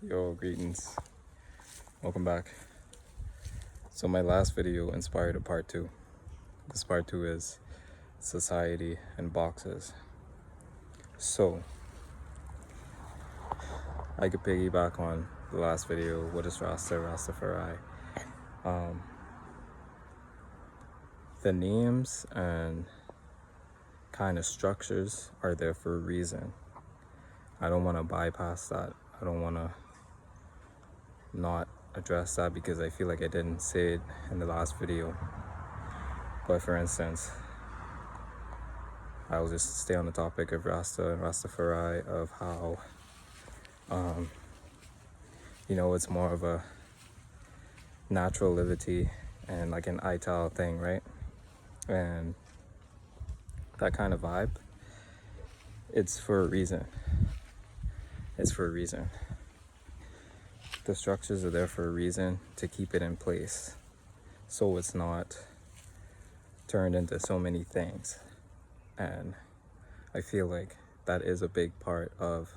Yo, greetings. Welcome back. So my last video inspired a part 2. This part 2 is society and boxes. So I could piggyback on the last video. What is Rastafari? The names and kind of structures are there for a reason. I don't want to bypass that. I don't want to not address that because I feel like I didn't say it in the last video. But for instance, I'll just stay on the topic of Rastafari, of how it's more of a natural liberty and like an ital thing, right? And that kind of vibe, it's for a reason. It's for a reason. The structures are there for a reason, to keep it in place so it's not turned into so many things. And I feel like that is a big part of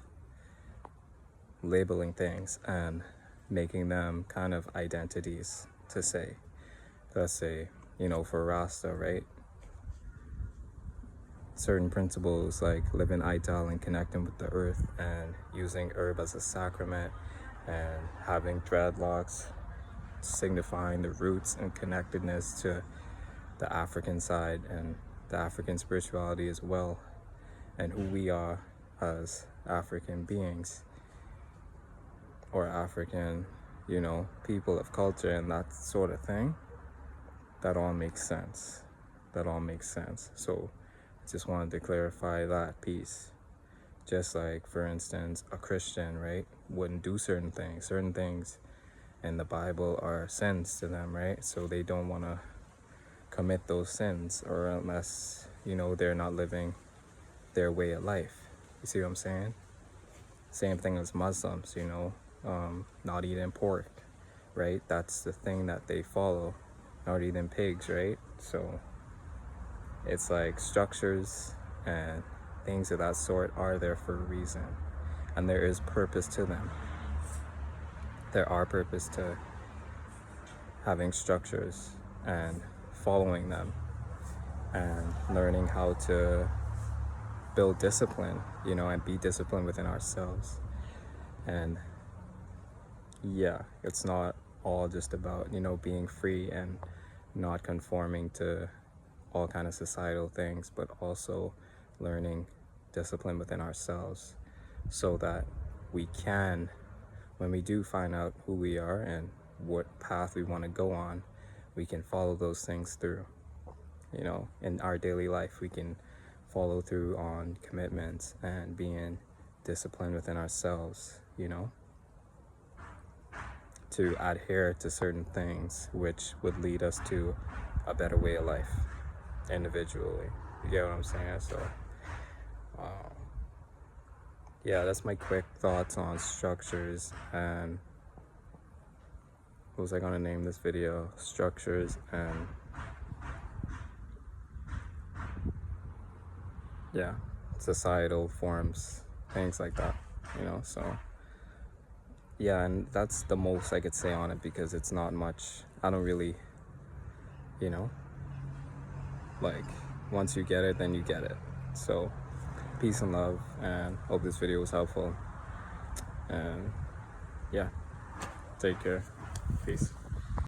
labeling things and making them kind of identities to say. Let's say, for Rasta, right? Certain principles like living ital and connecting with the earth and using herb as a sacrament and having dreadlocks signifying the roots and connectedness to the African side and the African spirituality as well, and who we are as African beings or African, people of culture and that sort of thing. That all makes sense. So I just wanted to clarify that piece. Just like, for instance, a Christian, right, wouldn't do certain things. Certain things in the Bible are sins to them, right? So they don't want to commit those sins, or unless, they're not living their way of life. You see what I'm saying? Same thing as Muslims, not eating pork, right? That's the thing that they follow. Not eating pigs, right? So it's like structures and things of that sort are there for a reason, and there is purpose to them. There are purpose to having structures and following them and learning how to build discipline, and be disciplined within ourselves. And yeah, it's not all just about, being free and not conforming to all kind of societal things, but also learning discipline within ourselves so that we can, when we do find out who we are and what path we want to go on, we can follow those things through. In our daily life, we can follow through on commitments and being disciplined within ourselves, to adhere to certain things which would lead us to a better way of life individually. You get what I'm saying? So yeah, that's my quick thoughts on structures. And what was I gonna name this video? Structures and societal forms, things like that, so yeah. And that's the most I could say on it, because it's not much. I don't really, like, once you get it, then you get it. So peace and love, and hope this video was helpful. And yeah, take care. Peace.